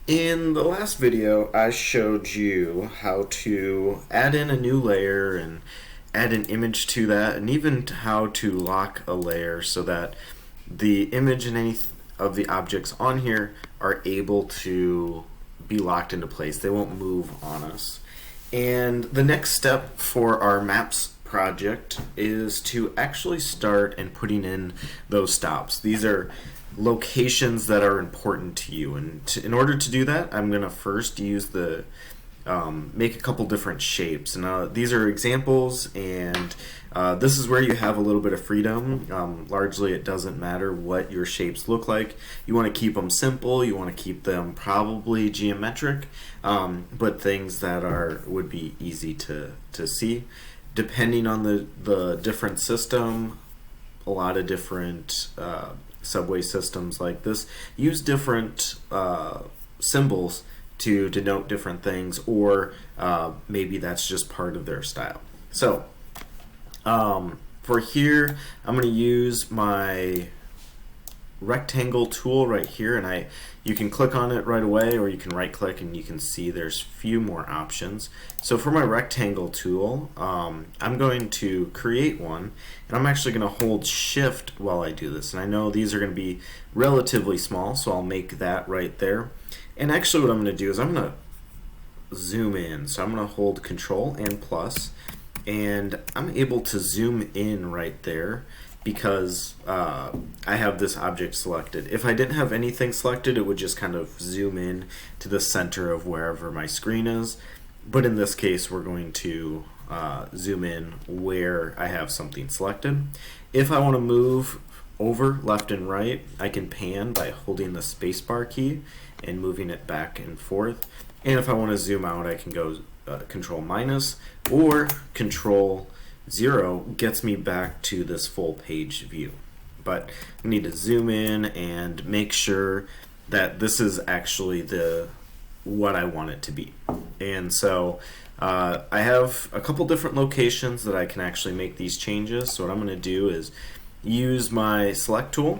In the last video, I showed you how to add in a new layer and add an image to that, and even how to lock a layer so that the image and any of the objects on here are able to be locked into place. They won't move on us. And the next step for our maps project is to actually start and putting in those stops. These are locations that are important to you, and in order to do that, I'm going to first use the make a couple different shapes, and these are examples, and this is where you have a little bit of freedom. Largely it doesn't matter what your shapes look like. You want to keep them simple, you want to keep them probably geometric, but things that would be easy to see. Depending on the different system, a lot of different subway systems like this use different symbols to denote different things, or maybe that's just part of their style. So for here, I'm going to use my rectangle tool right here, and you can click on it right away, or you can right click and you can see there's a few more options. So for my rectangle tool, I'm going to create one, and I'm actually going to hold shift while I do this, and I know these are going to be relatively small, so I'll make that right there. And actually what I'm going to do is I'm going to zoom in, so I'm going to hold control and plus, and I'm able to zoom in right there because I have this object selected. If I didn't have anything selected, it would just kind of zoom in to the center of wherever my screen is. But in this case, we're going to zoom in where I have something selected. If I want to move over left and right, I can pan by holding the spacebar key and moving it back and forth. And if I want to zoom out, I can go control minus, or control 0 gets me back to this full page view. But I need to zoom in and make sure that this is actually what I want it to be. And so I have a couple different locations that I can actually make these changes. So what I'm going to do is use my select tool,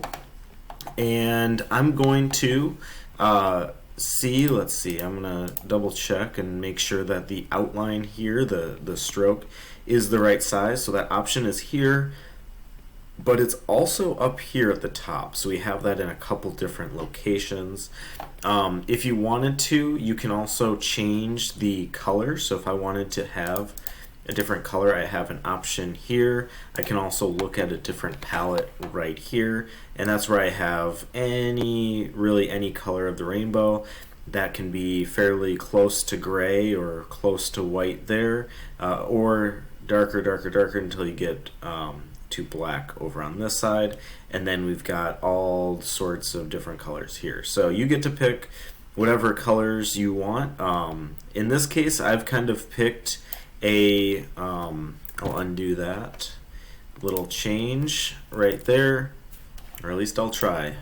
and I'm going to let's see, I'm going to double check and make sure that the outline here, the stroke, is the right size. So that option is here, but it's also up here at the top. So we have that in a couple different locations. If you wanted to, you can also change the color. So if I wanted to have a different color, I have an option here. I can also look at a different palette right here, and that's where I have really any color of the rainbow. That can be fairly close to gray or close to white there, or darker until you get to black over on this side, and then we've got all sorts of different colors here. So you get to pick whatever colors you want. In this case, I've kind of picked I'll undo that little change right there, or at least I'll try.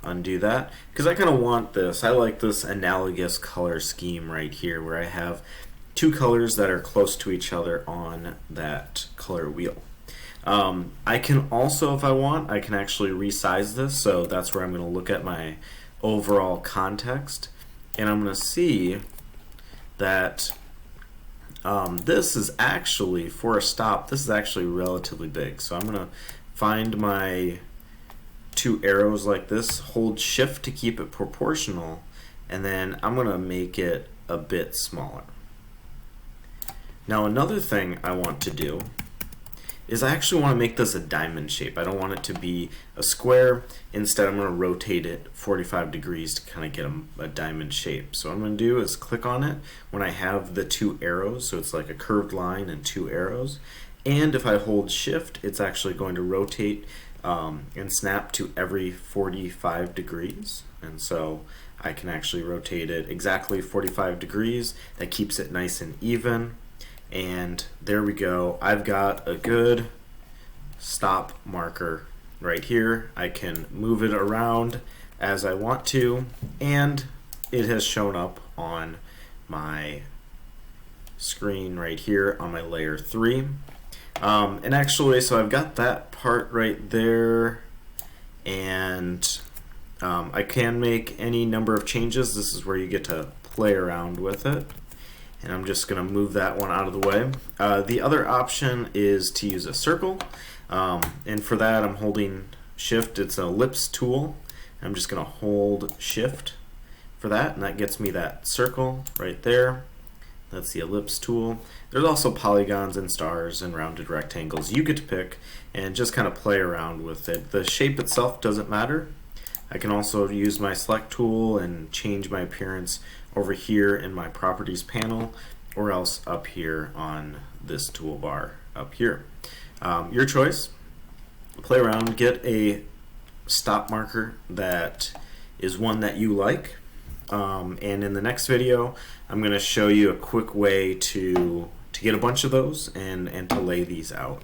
Undo that, because I kind of want this. I like this analogous color scheme right here where I have two colors that are close to each other on that color wheel. I can also, if I want, I can actually resize this, so that's where I'm going to look at my overall context, and I'm going to see that this is actually, for a stop, this is actually relatively big. So I'm going to find my two arrows like this, hold shift to keep it proportional, and then I'm going to make it a bit smaller. Now another thing I want to do is I actually want to make this a diamond shape. I don't want it to be a square. Instead, I'm going to rotate it 45 degrees to kind of get a diamond shape. So what I'm going to do is click on it when I have the two arrows, so it's like a curved line and two arrows. And if I hold shift, it's actually going to rotate and snap to every 45 degrees. And so I can actually rotate it exactly 45 degrees. That keeps it nice and even. And there we go. I've got a good stop marker right here. I can move it around as I want to, and it has shown up on my screen right here on my layer 3. And actually, so I've got that part right there, and I can make any number of changes. This is where you get to play around with it. And I'm just going to move that one out of the way. The other option is to use a circle. And for that I'm holding Shift. It's an ellipse tool. I'm just going to hold Shift for that, and that gets me that circle right there. That's the ellipse tool. There's also polygons and stars and rounded rectangles. You get to pick and just kind of play around with it. The shape itself doesn't matter. I can also use my select tool and change my appearance over here in my properties panel, or else up here on this toolbar up here. Your choice. Play around, get a stop marker that is one that you like. And in the next video I'm going to show you a quick way to get a bunch of those and to lay these out.